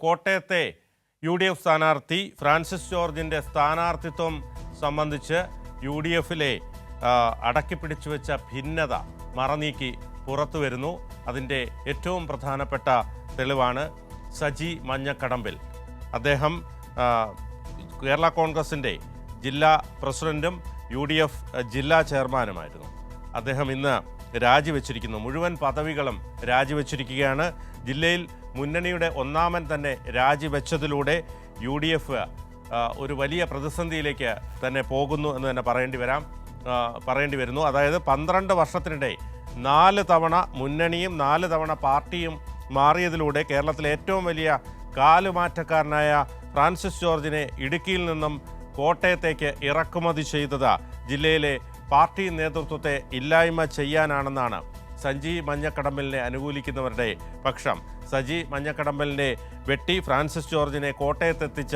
കോട്ടയത്തെ UDF സ്ഥാനാർത്ഥി Francis ജോർജിൻ്റെ സ്ഥാനാർത്ഥിത്വം സംബന്ധിച്ച് UDFിലെ അടക്കിപ്പിടിച്ചു വെച്ച ഭിന്നത മറനീക്കി പുറത്തു വരുന്നു. അതിൻ്റെ ഏറ്റവും പ്രധാനപ്പെട്ട തെളിവാണ് സജി മഞ്ഞക്കടമ്പിൽ. അദ്ദേഹം കേരള കോൺഗ്രസിൻ്റെ ജില്ലാ പ്രസിഡന്റും UDF ജില്ലാ ചെയർമാനുമായിരുന്നു. അദ്ദേഹം ഇന്ന് രാജിവെച്ചിരിക്കുന്നു. മുഴുവൻ പദവികളും രാജിവെച്ചിരിക്കുകയാണ്. ജില്ലയിൽ മുന്നണിയുടെ ഒന്നാമൻ തന്നെ രാജിവെച്ചതിലൂടെ UDF ഒരു വലിയ പ്രതിസന്ധിയിലേക്ക് തന്നെ പോകുന്നു എന്ന് തന്നെ പറയേണ്ടി വരുന്നു. അതായത് 12 വർഷത്തിനിടെ 4 തവണ മുന്നണിയും 4 തവണ പാർട്ടിയും മാറിയതിലൂടെ കേരളത്തിലെ ഏറ്റവും വലിയ കാലുമാറ്റക്കാരനായ ഫ്രാൻസിസ് ജോർജിനെ ഇടുക്കിയിൽ നിന്നും കോട്ടയത്തേക്ക് ഇറക്കുമതി ചെയ്തത് ജില്ലയിലെ പാർട്ടി നേതൃത്വത്തെ ഇല്ലായ്മ ചെയ്യാനാണെന്നാണ് സജി മഞ്ഞക്കടമ്പലിനെ അനുകൂലിക്കുന്നവരുടെ പക്ഷം. സജി മഞ്ഞക്കടമ്പലിനെ വെട്ടി ഫ്രാൻസിസ് ജോർജിനെ കോട്ടയത്തെത്തിച്ച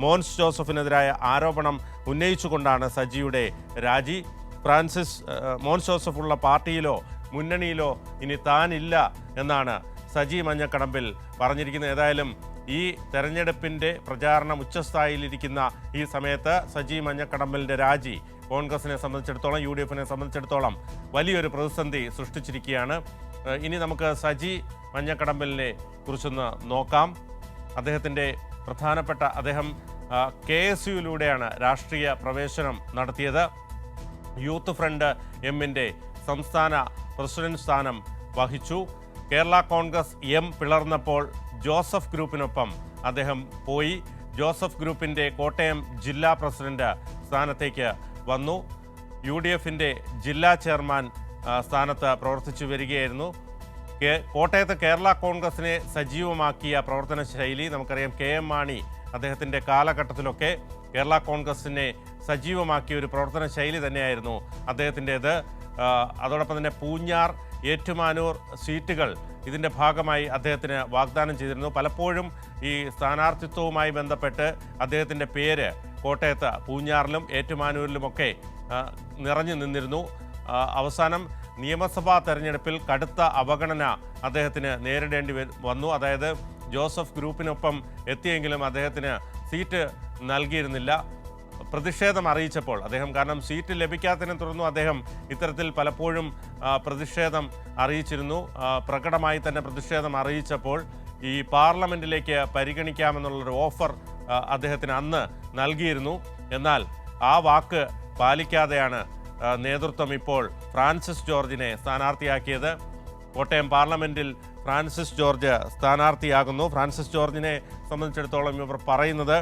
മോൻസ് ജോസഫിനെതിരായ ആരോപണം ഉന്നയിച്ചുകൊണ്ടാണ് സജിയുടെ രാജി. മോൻസ് ജോസഫ് ഉള്ള പാർട്ടിയിലോ മുന്നണിയിലോ ഇനി താനില്ല എന്നാണ് സജി മഞ്ഞക്കടമ്പിൽ പറഞ്ഞിരിക്കുന്നത്. ഏതായാലും ഈ തെരഞ്ഞെടുപ്പിൻ്റെ പ്രചാരണം ഉച്ചസ്ഥായിലിരിക്കുന്ന ഈ സമയത്ത് സജി മഞ്ഞക്കടമ്പലിൻ്റെ രാജി കോൺഗ്രസിനെ സംബന്ധിച്ചിടത്തോളം UDFിനെ സംബന്ധിച്ചിടത്തോളം വലിയൊരു പ്രതിസന്ധി സൃഷ്ടിച്ചിരിക്കുകയാണ്. ഇനി നമുക്ക് സജി മഞ്ഞക്കടമ്പലിനെ കുറിച്ചൊന്ന് നോക്കാം. അദ്ദേഹം KSUയിലൂടെയാണ് രാഷ്ട്രീയ പ്രവേശനം നടത്തിയത്. യൂത്ത് ഫ്രണ്ട് എമ്മിൻ്റെ സംസ്ഥാന പ്രസിഡന്റ് സ്ഥാനം വഹിച്ചു. കേരള കോൺഗ്രസ് പിളർന്നപ്പോൾ ജോസഫ് ഗ്രൂപ്പിനൊപ്പം അദ്ദേഹം പോയി. ജോസഫ് ഗ്രൂപ്പിൻ്റെ കോട്ടയം ജില്ലാ പ്രസിഡന്റ് സ്ഥാനത്തേക്ക് വന്നു. UDFിൻ്റെ ജില്ലാ ചെയർമാൻ സ്ഥാനത്ത് പ്രവർത്തിച്ചു വരികയായിരുന്നു. കോട്ടയത്ത് കേരള കോൺഗ്രസിനെ സജീവമാക്കിയ പ്രവർത്തന ശൈലി നമുക്കറിയാം. KM മാണി അദ്ദേഹത്തിൻ്റെ കാലഘട്ടത്തിലൊക്കെ കേരള കോൺഗ്രസിനെ സജീവമാക്കിയ ഒരു പ്രവർത്തന ശൈലി തന്നെയായിരുന്നു അദ്ദേഹത്തിൻ്റേത്. അതോടൊപ്പം തന്നെ പൂഞ്ഞാർ, ഏറ്റുമാനൂർ സീറ്റുകൾ ഇതിൻ്റെ ഭാഗമായി അദ്ദേഹത്തിന് വാഗ്ദാനം ചെയ്തിരുന്നു. പലപ്പോഴും ഈ സ്ഥാനാർത്ഥിത്വവുമായി ബന്ധപ്പെട്ട് അദ്ദേഹത്തിൻ്റെ പേര് കോട്ടയത്ത് പൂഞ്ഞാറിലും ഏറ്റുമാനൂരിലുമൊക്കെ നിറഞ്ഞു നിന്നിരുന്നു. അവസാനം നിയമസഭാ തെരഞ്ഞെടുപ്പിൽ കടുത്ത അവഗണന അദ്ദേഹത്തിന് നേരിടേണ്ടി വന്നു. അതായത് ജോസഫ് ഗ്രൂപ്പിനൊപ്പം എത്തിയെങ്കിലും അദ്ദേഹത്തിന് സീറ്റ് നൽകിയിരുന്നില്ല. പ്രതിഷേധം അറിയിച്ചപ്പോൾ കാരണം സീറ്റ് ലഭിക്കാത്തതിനെ തുടർന്നു അദ്ദേഹം ഇത്തരത്തിൽ പലപ്പോഴും പ്രതിഷേധം അറിയിച്ചിരുന്നു. പ്രകടമായി തന്നെ പ്രതിഷേധം അറിയിച്ചപ്പോൾ ഈ പാർലമെൻറ്റിലേക്ക് പരിഗണിക്കാമെന്നുള്ളൊരു ഓഫർ അദ്ദേഹത്തിന് അന്ന് നൽകിയിരുന്നു. എന്നാൽ ആ വാക്ക് പാലിക്കാതെയാണ് നേതൃത്വം ഇപ്പോൾ ഫ്രാൻസിസ് ജോർജിനെ സ്ഥാനാർത്ഥിയാക്കിയത്. കോട്ടയം പാർലമെൻറ്റിൽ ഫ്രാൻസിസ് ജോർജ് സ്ഥാനാർത്ഥിയാകുന്നു. ഫ്രാൻസിസ് ജോർജിനെ സംബന്ധിച്ചിടത്തോളം ഇവർ പറയുന്നത്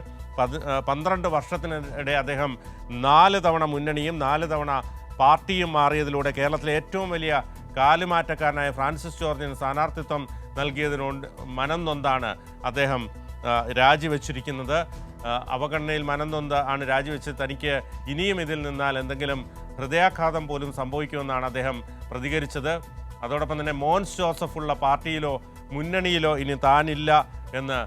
12 വർഷത്തിനിടെ അദ്ദേഹം 4 തവണ മുന്നണിയും 4 തവണ പാർട്ടിയും മാറിയതിലൂടെ കേരളത്തിലെ ഏറ്റവും വലിയ കാലുമാറ്റക്കാരനായ ഫ്രാൻസിസ് ജോർജിന് സ്ഥാനാർത്ഥിത്വം നൽകിയതിനോട് മനം നൊന്താണ് അദ്ദേഹം രാജിവെച്ചിരിക്കുന്നത്. അവഗണനയിൽ മനം നൊന്ത് ആണ് രാജിവെച്ച് തനിക്ക് ഇനിയും ഇതിൽ നിന്നാൽ എന്തെങ്കിലും ഹൃദയാഘാതം പോലും സംഭവിക്കുമെന്നാണ് അദ്ദേഹം പ്രതികരിച്ചത്. അതോടൊപ്പം തന്നെ മോൻസ് ജോസഫ് ഉള്ള പാർട്ടിയിലോ മുന്നണിയിലോ ഇനി താനില്ല എന്ന്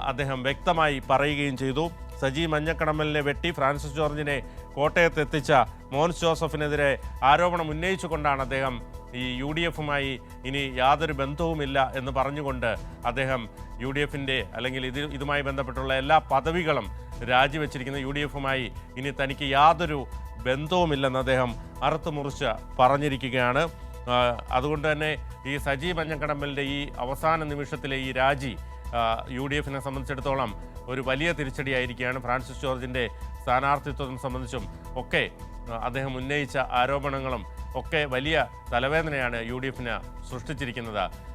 അദ്ദേഹം വ്യക്തമായി പറയുകയും ചെയ്തു. സജി മഞ്ഞക്കടമ്പലിനെ വെട്ടി ഫ്രാൻസിസ് ജോർജിനെ കോട്ടയത്തെത്തിച്ച മോൻസ് ജോസഫിനെതിരെ ആരോപണം ഉന്നയിച്ചുകൊണ്ടാണ് അദ്ദേഹം ഈ UDFുമായി ഇനി യാതൊരു ബന്ധവുമില്ല എന്ന് പറഞ്ഞുകൊണ്ട് അദ്ദേഹം UDFിൻ്റെ അല്ലെങ്കിൽ ഇതുമായി ബന്ധപ്പെട്ടുള്ള എല്ലാ പദവികളും രാജിവെച്ചിരിക്കുന്ന UDFുമായി ഇനി തനിക്ക് യാതൊരു ബന്ധവുമില്ലെന്ന് അദ്ദേഹം അറുത്തുമുറിച്ച് പറഞ്ഞിരിക്കുകയാണ്. അതുകൊണ്ട് തന്നെ ഈ സജി മഞ്ഞക്കടമ്പലിൻ്റെ ഈ അവസാന നിമിഷത്തിലെ ഈ രാജി UDFിനെ സംബന്ധിച്ചിടത്തോളം ഒരു വലിയ തിരിച്ചടിയായിരിക്കുകയാണ്. ഫ്രാൻസിസ് ജോർജിൻ്റെ സ്ഥാനാർത്ഥിത്വം സംബന്ധിച്ചും ഒക്കെ അദ്ദേഹം ഉന്നയിച്ച ആരോപണങ്ങളും ഒക്കെ വലിയ തലവേദനയാണ് UDFിന് സൃഷ്ടിച്ചിരിക്കുന്നത്.